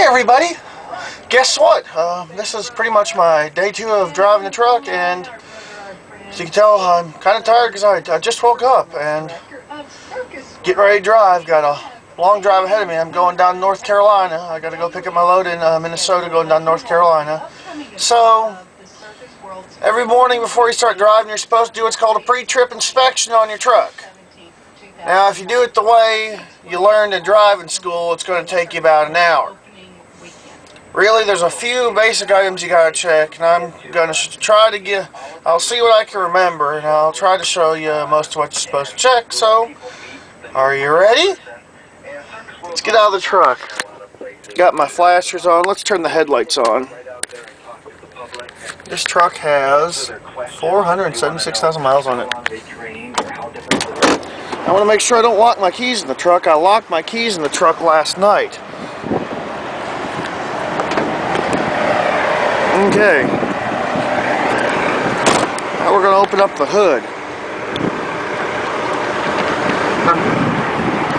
Hey everybody! Guess what? This is pretty much my day 2 of driving the truck, and as you can tell, I'm kind of tired because I just woke up and getting ready to drive. Got a long drive ahead of me. I'm going down to North Carolina. I got to go pick up my load in Minnesota, going down to North Carolina. So, every morning before you start driving, you're supposed to do what's called a pre-trip inspection on your truck. Now, if you do it the way you learned to drive in school, it's going to take you about an hour. Really, there's a few basic items you gotta check, and I'm gonna try to I'll see what I can remember, and I'll try to show you most of what you're supposed to check. So, are you ready? Let's get out of the truck. Got my flashers on. Let's turn the headlights on. This truck has 476,000 miles on it. I want to make sure I don't lock my keys in the truck. I locked my keys in the truck last night. Okay, now we're going to open up the hood.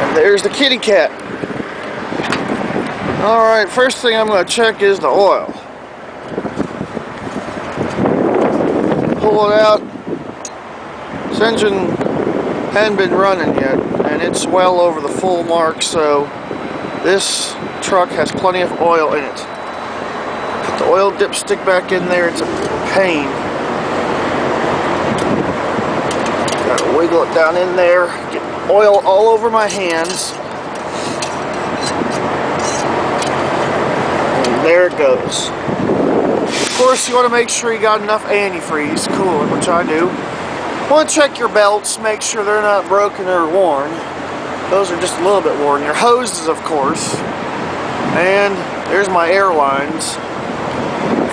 And there's the kitty cat. Alright, first thing I'm going to check is the oil. Pull it out. This engine hadn't been running yet, and it's well over the full mark, so this truck has plenty of oil in it. The oil dipstick back in there, it's a pain. Gotta wiggle it down in there, get oil all over my hands. And there it goes. Of course, you want to make sure you got enough antifreeze coolant, which I do. You want to check your belts, make sure they're not broken or worn. Those are just a little bit worn. Your hoses, of course. And there's my air lines.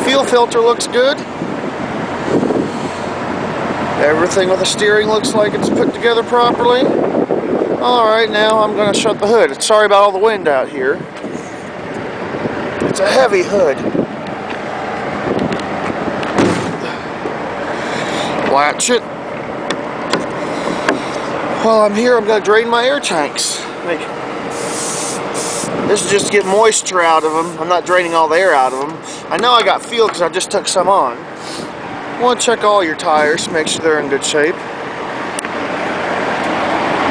Fuel filter looks good. Everything with the steering looks like it's put together properly. Alright, now I'm going to shut the hood. Sorry about all the wind out here. It's a heavy hood. Latch it. While I'm here, I'm going to drain my air tanks. This is just to get moisture out of them. I'm not draining all the air out of them. I know I got fuel because I just took some on. You want to check all your tires, make sure they're in good shape.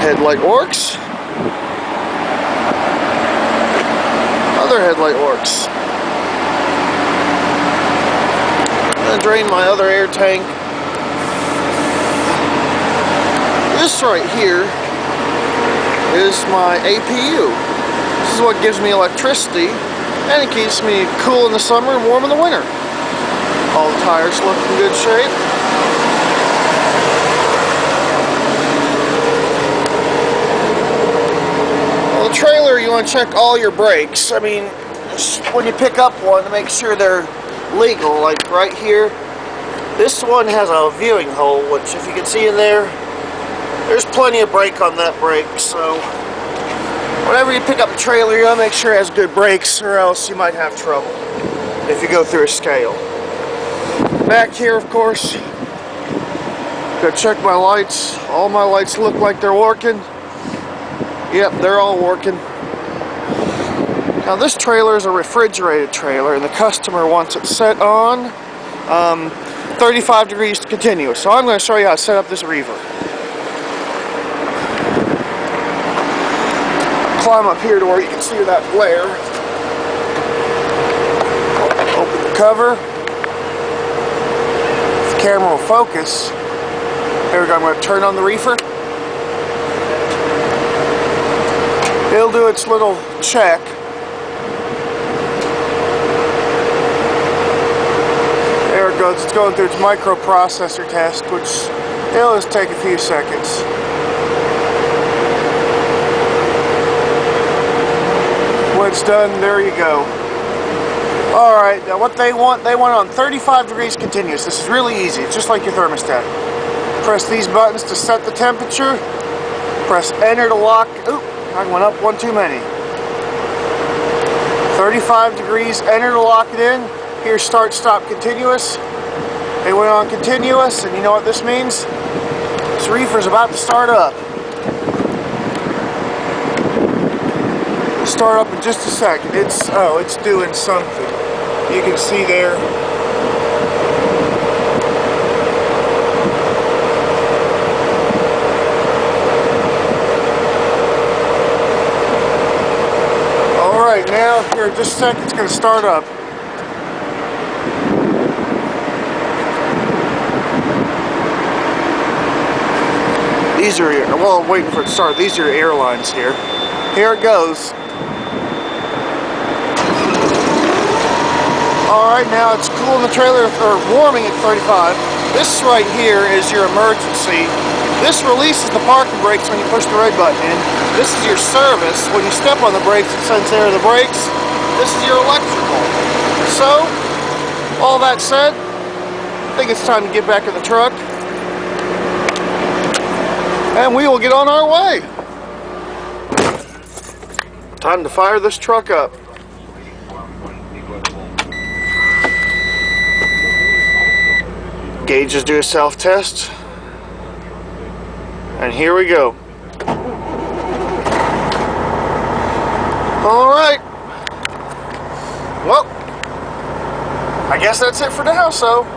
Headlight works. Other headlight works. I'm going to drain my other air tank. This right here is my APU. This is what gives me electricity, and it keeps me cool in the summer and warm in the winter. All the tires look in good shape. Well, the trailer, you want to check all your brakes. I mean, when you pick up one, to make sure they're legal. Like right here, this one has a viewing hole, which if you can see in there, there's plenty of brake on that brake, so whenever you pick up a trailer, you gotta make sure it has good brakes, or else you might have trouble if you go through a scale. Back here, of course, gotta check my lights. All my lights look like they're working. Yep, they're all working. Now this trailer is a refrigerated trailer, and the customer wants it set on 35 degrees continuous. So I'm going to show you how to set up this reefer. Climb up here to where you can see that flare. Open the cover. If the camera will focus. Here we go, I'm going to turn on the reefer. It'll do its little check. There it goes, it's going through its microprocessor test, which it'll just take a few seconds. When it's done, there you go. Alright, now what they want on 35 degrees continuous. This is really easy. It's just like your thermostat. Press these buttons to set the temperature. Press enter to lock. Oop, I went up one too many. 35 degrees, enter to lock it in. Here, start, stop, continuous. They went on continuous, and you know what this means? This reefer's about to start up. This start up in just a second. It's doing something. You can see there. All right, now here in just a second, it's going to start up. These are, well, I'm waiting for it to start. These are airlines here. Here it goes. Alright, now it's cooling the trailer, or warming at 35. This right here is your emergency. This releases the parking brakes when you push the red button in. This is your service. When you step on the brakes, it sends air to the brakes. This is your electrical. So, all that said, I think it's time to get back in the truck. And we will get on our way. Time to fire this truck up. Gauges do a self-test. And here we go. Alright. Well, I guess that's it for now, so.